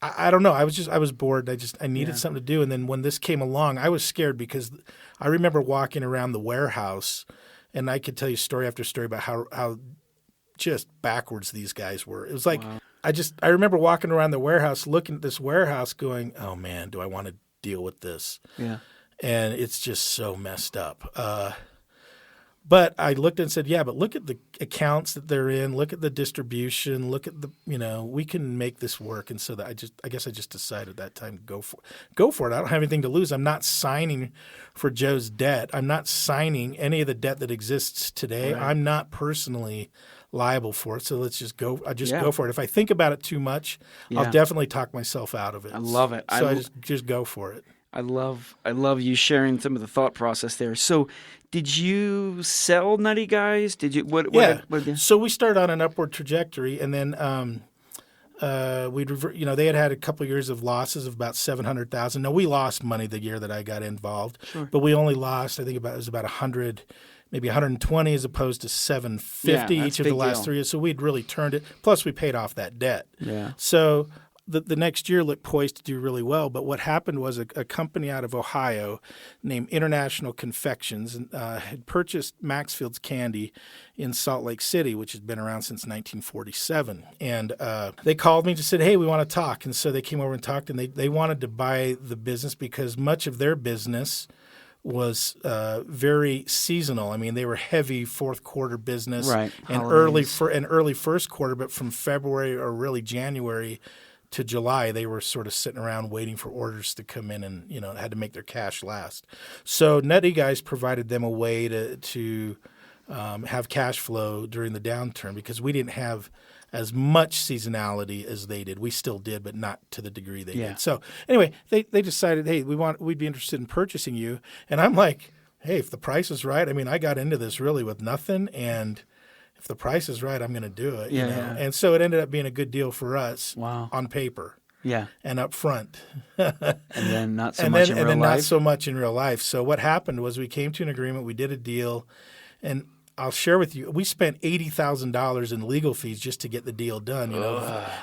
I don't know. I was bored. I needed something to do. And then when this came along, I was scared because I remember walking around the warehouse, and I could tell you story after story about how just backwards these guys were. It was like I remember walking around the warehouse, looking at this warehouse, going, "Oh man, do I want to deal with this?" Yeah. And it's just so messed up. But I looked and said, "Yeah, but look at the accounts that they're in. Look at the distribution. Look at the, we can make this work." And so that I guess I just decided at that time go for it. I don't have anything to lose. I'm not signing for Joe's debt. I'm not signing any of the debt that exists today. Right. I'm not personally liable for it. So let's just go. I just go for it. If I think about it too much, I'll definitely talk myself out of it. I love it. So I just go for it. I love you sharing some of the thought process there. So, did you sell Nutty Guys? Did you? What So we started on an upward trajectory, and then we'd they had a couple of years of losses of about $700,000. Now we lost money the year that I got involved, but we only lost it was about 100. Maybe 120 as opposed to 750 each of the last 3 years. So we'd really turned it. Plus, we paid off that debt. Yeah. So the next year looked poised to do really well. But what happened was a company out of Ohio named International Confections had purchased Maxfield's Candy in Salt Lake City, which has been around since 1947. And they called me and said, "Hey, we want to talk." And so they came over and talked, and they wanted to buy the business because much of their business was very seasonal. I mean, they were heavy fourth quarter business and early first quarter, but from February or really January to July, they were sort of sitting around waiting for orders to come in and, had to make their cash last. So Nutty Guys provided them a way to have cash flow during the downturn because we didn't have as much seasonality as they did. We still did, but not to the degree they did. So anyway, they decided, "Hey, we'd be interested in purchasing you." And I'm like, "Hey, if the price is right," I mean, I got into this really with nothing, and if the price is right, I'm going to do it. Yeah. And so it ended up being a good deal for us on paper. Yeah. And up front. And then not so much in real life. And then not so much in real life. So what happened was we came to an agreement, we did a deal, and I'll share with you, we spent $80,000 in legal fees just to get the deal done,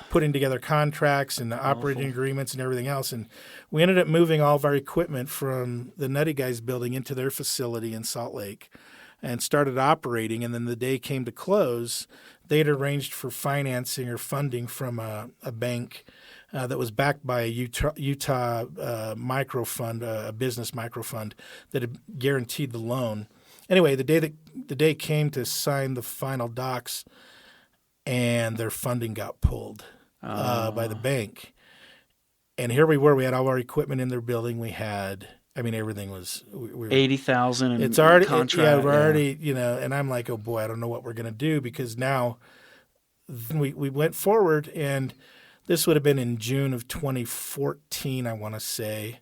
putting together contracts and operating agreements and everything else. And we ended up moving all of our equipment from the Nutty Guys building into their facility in Salt Lake and started operating. And then the day came to close, they had arranged for financing or funding from a bank that was backed by a Utah microfund, a business microfund that had guaranteed the loan. Anyway, the day came to sign the final docs, and their funding got pulled by the bank. And here we were. We had all our equipment in their building. We had, everything was we were, 80,000. It's already contract. We're already and I'm like, oh boy, I don't know what we're gonna do, because now we went forward, and this would have been in June of 2014, I want to say,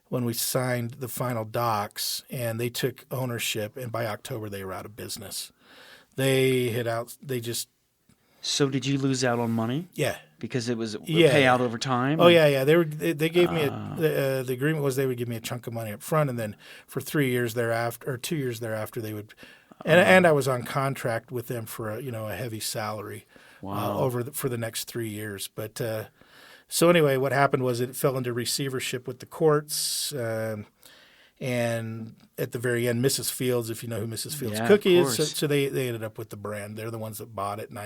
when we signed the final docs, and they took ownership, and by October they were out of business. So did you lose out on money? Yeah. Because it was a payout over time? Oh, yeah. They gave me the agreement was they would give me a chunk of money up front, and then for 3 years thereafter, or 2 years thereafter, they would, and I was on contract with them for a heavy salary for the next 3 years. But so anyway, what happened was it fell into receivership with the courts, and at the very end, Mrs. Fields, if you know who Mrs. Fields Cookie is, so they ended up with the brand. They're the ones that bought it, and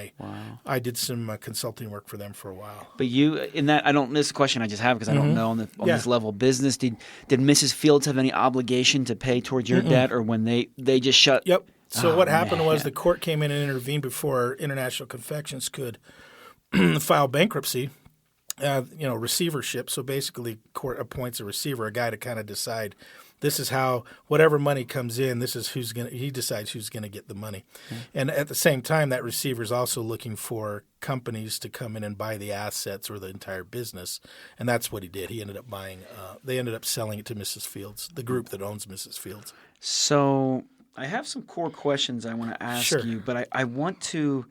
I did some consulting work for them for a while. But this is a question I just have because I don't know on this level of business. Did Mrs. Fields have any obligation to pay towards your debt, or when they just shut? Yep. So what happened was the court came in and intervened before International Confections could file bankruptcy. Receivership. So basically, court appoints a receiver, a guy to kind of decide. This is how whatever money comes in. This is he decides who's gonna get the money, and at the same time, that receiver is also looking for companies to come in and buy the assets or the entire business, and that's what he did. He ended up buying. They ended up selling it to Mrs. Fields, the group that owns Mrs. Fields. So I have some core questions I want to ask Sure. you, but I want to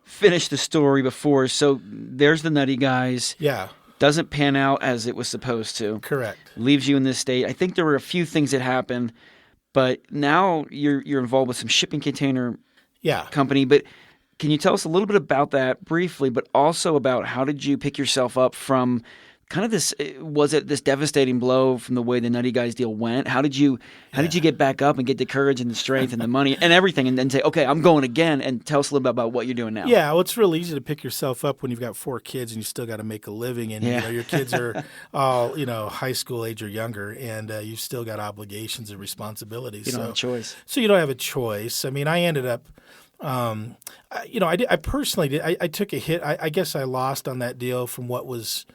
finish the story before. So there's the Nutty Guys. Yeah. Doesn't pan out as it was supposed to. Correct. Leaves you in this state. I think there were a few things that happened, but now you're involved with some shipping container company. But can you tell us a little bit about that briefly, but also about how did you pick yourself up from kind of this? Was it this devastating blow from the way the Nutty Guys deal went? How did you get back up and get the courage and the strength and the money and everything, and then say, okay, I'm going again? And tell us a little bit about what you're doing now. Yeah, well, it's real easy to pick yourself up when you've got 4 kids and you still got to make a living, and your kids are all high school age or younger, and you've still got obligations and responsibilities. You don't have a choice. So you don't have a choice. I ended up. I personally did. I took a hit. I guess I lost on that deal from what was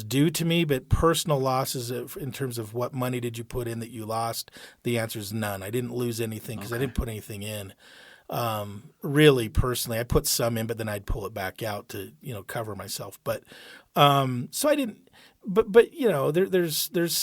due to me, but personal losses in terms of what money did you put in that you lost, the answer is none. I didn't lose anything because I didn't put anything in. Really, personally, I put some in, but then I'd pull it back out to cover myself. But so I didn't. But there's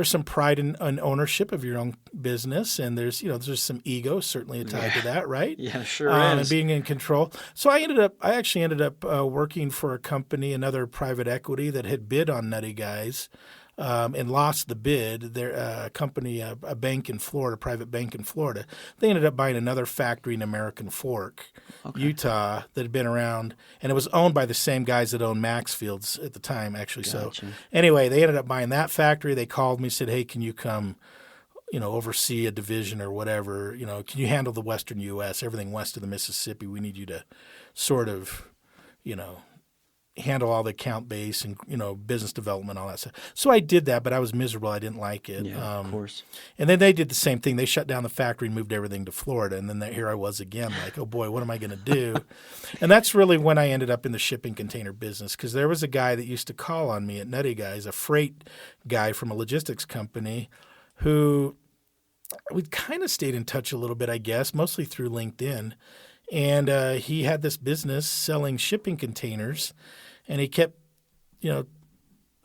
some pride in ownership of your own business, and there's some ego certainly tied to that, right? Yeah, sure is. And being in control. So I actually ended up working for a company, another private equity that had bid on Nutty Guys, and lost the bid. They're a company, a bank in Florida, private bank in Florida. They ended up buying another factory in American Fork, Utah, that had been around, and it was owned by the same guys that owned Maxfield's at the time, actually. Gotcha. So anyway, they ended up buying that factory. They called me, said, "Hey, can you come, oversee a division or whatever? Can you handle the Western U.S., everything west of the Mississippi? We need you to sort of, handle all the account base and business development, all that stuff." So I did that, but I was miserable. I didn't like it. Yeah, of course. And then they did the same thing. They shut down the factory and moved everything to Florida. And then here I was again, like, oh boy, what am I going to do? And that's really when I ended up in the shipping container business, because there was a guy that used to call on me at Nutty Guys, a freight guy from a logistics company, who we kind of stayed in touch a little bit, I guess, mostly through LinkedIn. And he had this business selling shipping containers. And he kept,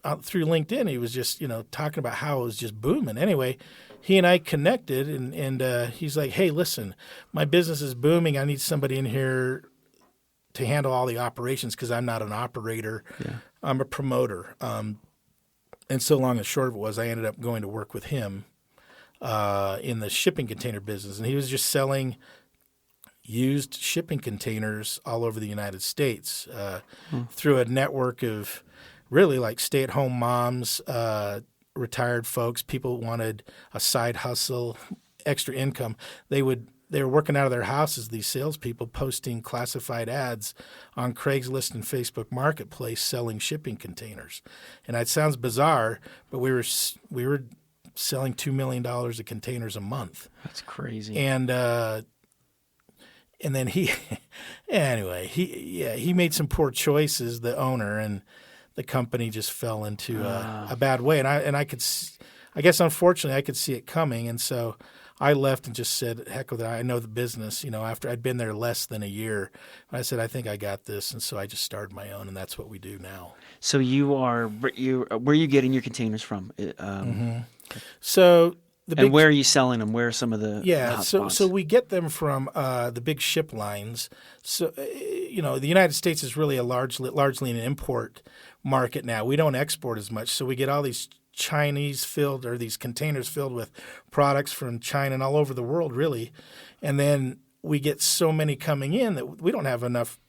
out through LinkedIn, he was just, talking about how it was just booming. Anyway, he and I connected, and he's like, "Hey, listen, my business is booming. I need somebody in here to handle all the operations because I'm not an operator. Yeah. I'm a promoter." And so long and short of it was, I ended up going to work with him in the shipping container business. And he was just selling used shipping containers all over the United States through a network of really like stay-at-home moms, retired folks. People wanted a side hustle, extra income. They would they were working out of their houses, these salespeople posting classified ads on Craigslist and Facebook Marketplace selling shipping containers. And it sounds bizarre, but we were selling $2 million of containers a month. That's crazy. And then he made some poor choices, the owner, and the company just fell into a bad way. And I guess unfortunately I could see it coming, and so I left and just said, heck with it. I know the business. After I'd been there less than a year, I said, I think I got this. And so I just started my own, and that's what we do now. So where are you getting your containers from? So where are you selling them? Where are some of the hot spots? So we get them from the big ship lines. So, the United States is really largely an import market now. We don't export as much. So we get all these these containers filled with products from China and all over the world, really. And then we get so many coming in that we don't have enough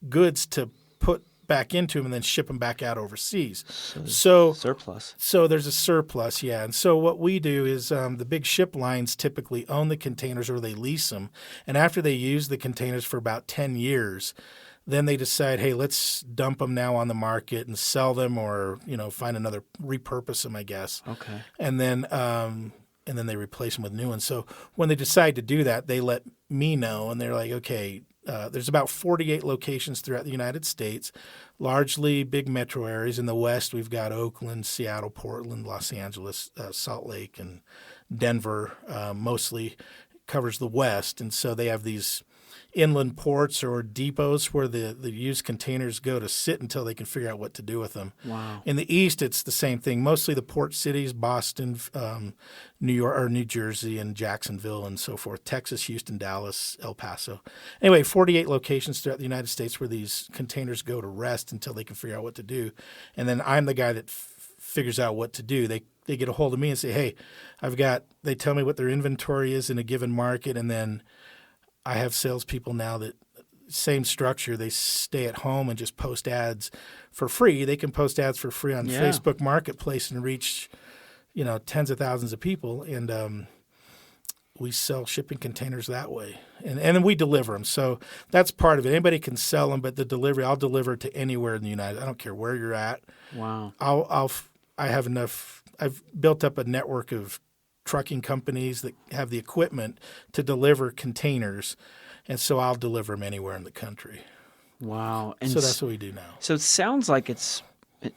goods to put back into them and then ship them back out overseas. So surplus. So there's a surplus, yeah. And so what we do is the big ship lines typically own the containers or they lease them. And after they use the containers for about 10 years, then they decide, hey, let's dump them now on the market and sell them, or find another, repurpose them, I guess. Okay. And then they replace them with new ones. So when they decide to do that, they let me know, and they're like, okay, there's about 48 locations throughout the United States, largely big metro areas. In the West, we've got Oakland, Seattle, Portland, Los Angeles, Salt Lake, and Denver. Mostly covers the West, and so they have these inland ports or depots where the used containers go to sit until they can figure out what to do with them. Wow. In the East, it's the same thing. Mostly the port cities, Boston, New York or New Jersey, and Jacksonville, and so forth. Texas, Houston, Dallas, El Paso. Anyway, 48 locations throughout the United States where these containers go to rest until they can figure out what to do. And then I'm the guy that figures out what to do. They get a hold of me and say, hey, they tell me what their inventory is in a given market, and then I have salespeople now that same structure. They stay at home and just post ads for free. They can post ads for free on Facebook Marketplace and reach, tens of thousands of people. And we sell shipping containers that way, and then we deliver them. So that's part of it. Anybody can sell them, but the delivery, I'll deliver it to anywhere in the United. I don't care where you're at. Wow. I have enough. I've built up a network of trucking companies that have the equipment to deliver containers, and so I'll deliver them anywhere in the country. Wow. And so that's what we do now. So it sounds like it's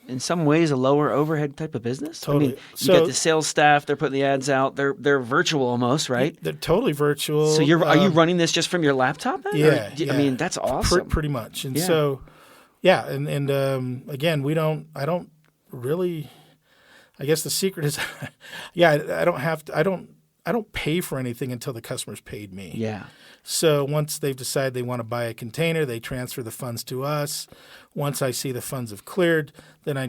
in some ways a lower overhead type of business. Totally. I mean, you got the sales staff, they're putting the ads out, they're virtual almost, right? They're totally virtual. So are you running this just from your laptop then? Yeah. I mean, that's awesome. Pretty much. And so, and again, I don't really, I guess the secret is, I don't pay for anything until the customer's paid me. Yeah. So once they've decided they want to buy a container, they transfer the funds to us. Once I see the funds have cleared, then I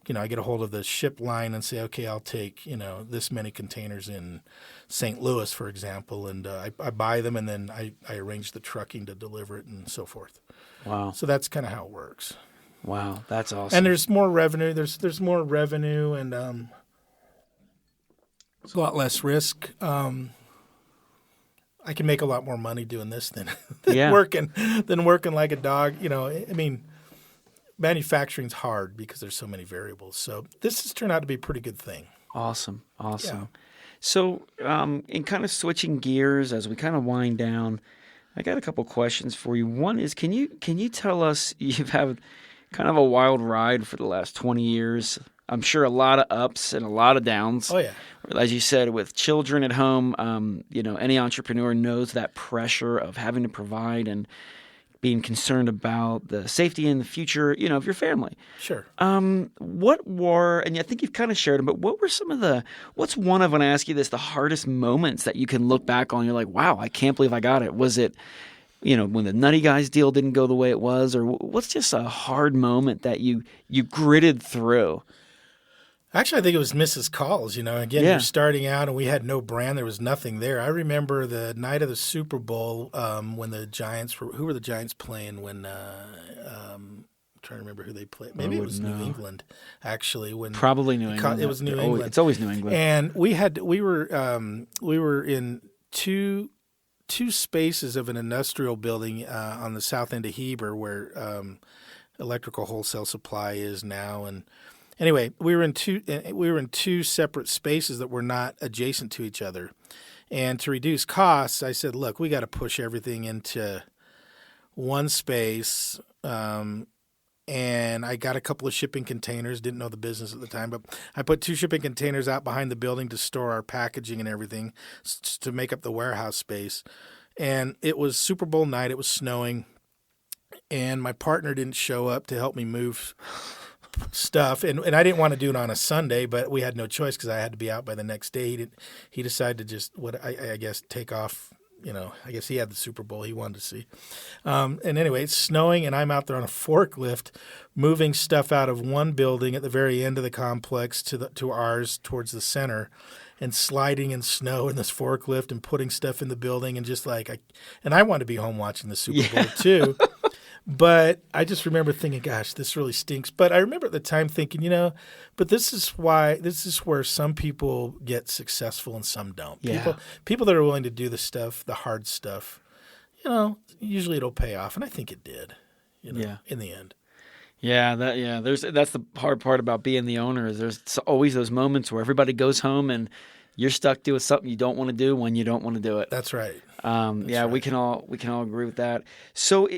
get a hold of the ship line and say, okay, I'll take, this many containers in St. Louis, for example, and I buy them, and then I arrange the trucking to deliver it and so forth. Wow. So that's kind of how it works. Wow, that's awesome. And there's more revenue. There's more revenue, and there's a lot less risk. I can make a lot more money doing this than working like a dog. I mean, manufacturing's hard because there's so many variables. So this has turned out to be a pretty good thing. Awesome. Yeah. So in kind of switching gears as we kind of wind down, I got a couple questions for you. One is, can you tell us, you've had kind of a wild ride for the last 20 years. I'm sure a lot of ups and a lot of downs. Oh, yeah. As you said, with children at home, any entrepreneur knows that pressure of having to provide and being concerned about the safety and the future, of your family. Sure. What were, and I think you've kind of shared them, but what were what's one of, when I ask you this, the hardest moments that you can look back on? You're like, wow, I can't believe I got it. Was it, when the Nutty Guys deal didn't go the way it was, or what's just a hard moment that you gritted through? Actually, I think it was Mrs. Calls. Again, you're starting out, and we had no brand. There was nothing there. I remember the night of the Super Bowl when the Giants who were the Giants playing when I'm trying to remember who they played. Maybe it was New England, actually. Probably New England. It was New England. It's always New England. And we were in two two spaces of an industrial building on the south end of Heber where electrical wholesale supply is now. And anyway, we were in two separate spaces that were not adjacent to each other. And to reduce costs, I said, look, we got to push everything into one space. And I got a couple of shipping containers, didn't know the business at the time, but I put 2 shipping containers out behind the building to store our packaging and everything to make up the warehouse space. And it was Super Bowl night. It was snowing. And my partner didn't show up to help me move stuff. And I didn't want to do it on a Sunday, but we had no choice because I had to be out by the next day. He decided to just, I guess, take off. I guess he had the Super Bowl he wanted to see. And anyway, it's snowing, and I'm out there on a forklift moving stuff out of one building at the very end of the complex to ours towards the center, and sliding in snow in this forklift and putting stuff in the building, and just like I wanted to be home watching the Super Bowl too. But I just remember thinking, gosh, this really stinks. But I remember at the time thinking, but this is where some people get successful and some don't. Yeah. People that are willing to do the stuff, the hard stuff, usually it'll pay off. And I think it did, in the end. Yeah, that's the hard part about being the owner is there's always those moments where everybody goes home and you're stuck doing something you don't want to do when you don't want to do it. That's right. Right. we can all agree with that. So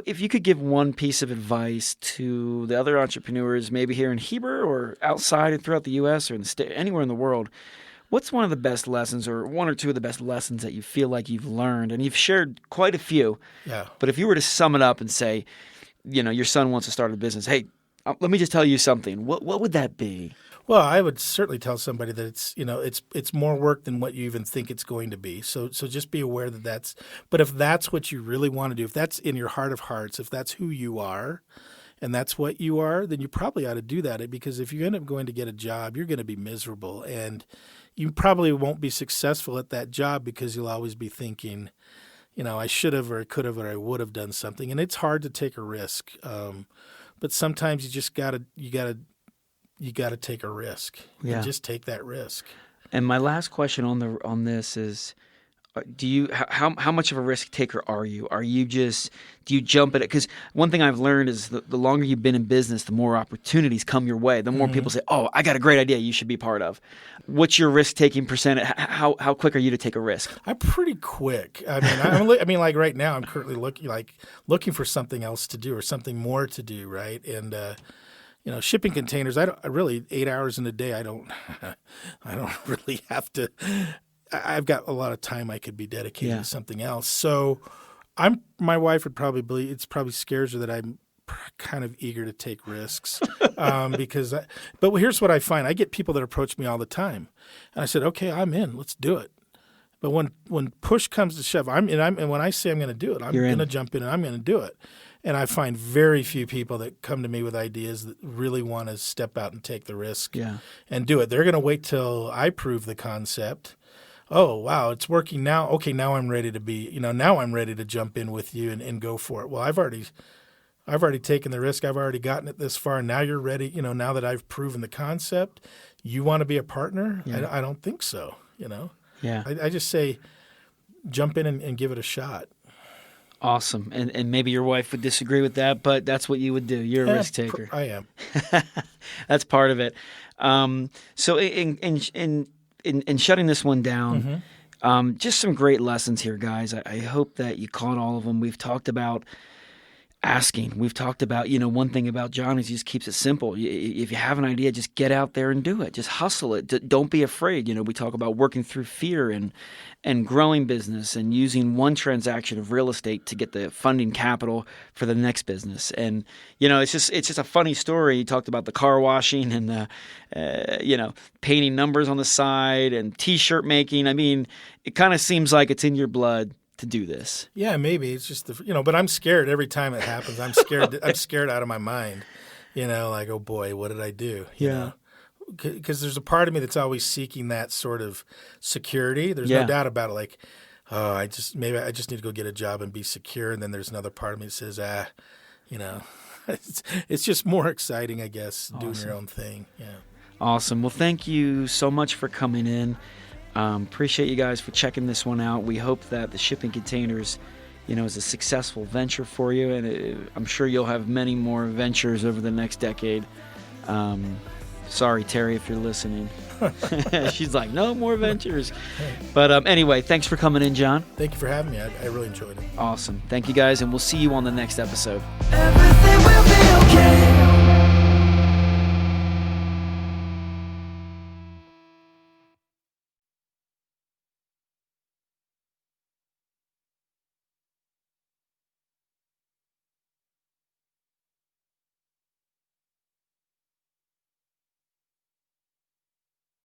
if you could give one piece of advice to the other entrepreneurs, maybe here in Heber or outside and throughout the U.S. or in the state, anywhere in the world, what's one of the best lessons or one or two of the best lessons that you feel like you've learned? And you've shared quite a few. Yeah. But if you were to sum it up and say, your son wants to start a business. Hey, let me just tell you something. What would that be? Well, I would certainly tell somebody that it's more work than what you even think it's going to be. So just be aware that that's. But if that's what you really want to do, if that's in your heart of hearts, if that's who you are, and that's what you are, then you probably ought to do that. Because if you end up going to get a job, you're going to be miserable, and you probably won't be successful at that job because you'll always be thinking, I should have or I could have or I would have done something. And it's hard to take a risk, but sometimes you just gotta take a risk. And just take that risk. And my last question on this is, how much of a risk taker are you? Do you jump at it? Because one thing I've learned is the longer you've been in business, the more opportunities come your way. The more people say, "Oh, I got a great idea you should be part of." What's your risk taking percent? How quick are you to take a risk? I'm pretty quick. I mean, like right now, I'm currently looking for something else to do or something more to do, right? And shipping containers. I really 8 hours in a day. I don't really have to. I've got a lot of time I could be dedicated to something else. So, my wife would probably believe it probably scares her that I'm kind of eager to take risks but here's what I find. I get people that approach me all the time, and I said, okay, I'm in. Let's do it. But when push comes to shove, and when I say I'm going to do it, I'm going to jump in and I'm going to do it. And I find very few people that come to me with ideas that really want to step out and take the risk and do it. They're going to wait till I prove the concept. Oh, wow, it's working now. Okay, now I'm ready to now I'm ready to jump in with you and go for it. Well, I've already taken the risk. I've already gotten it this far. Now you're ready. Now that I've proven the concept, you want to be a partner? Yeah. I don't think so, Yeah. I just say jump in and give it a shot. Awesome. And maybe your wife would disagree with that, but that's what you would do. You're a risk taker. I am. That's part of it. So in shutting this one down, just some great lessons here, guys. I hope that you caught all of them. We've talked about asking. We've talked about, one thing about John is he just keeps it simple. If you have an idea, just get out there and do it. Just hustle it. Don't be afraid. We talk about working through fear and growing business and using one transaction of real estate to get the funding capital for the next business. And, it's just a funny story. You talked about the car washing and the, painting numbers on the side and T-shirt making. I mean, it kind of seems like it's in your blood to do this. Yeah, maybe it's just but I'm scared every time it happens. I'm scared. I'm scared out of my mind. Like, oh boy, what did I do? Because there's a part of me that's always seeking that sort of security. There's no doubt about it. Like, oh, I just need to go get a job and be secure. And then there's another part of me that says, it's just more exciting, I guess, doing your own thing. Yeah. Awesome. Well, thank you so much for coming in. Appreciate you guys for checking this one out. We hope that the shipping containers, is a successful venture for you, and I'm sure you'll have many more ventures over the next decade. Sorry, Terry, if you're listening. She's like, no more ventures. But anyway, thanks for coming in, John. Thank you for having me. I really enjoyed it. Awesome. Thank you, guys, and we'll see you on the next episode. Everything will be okay.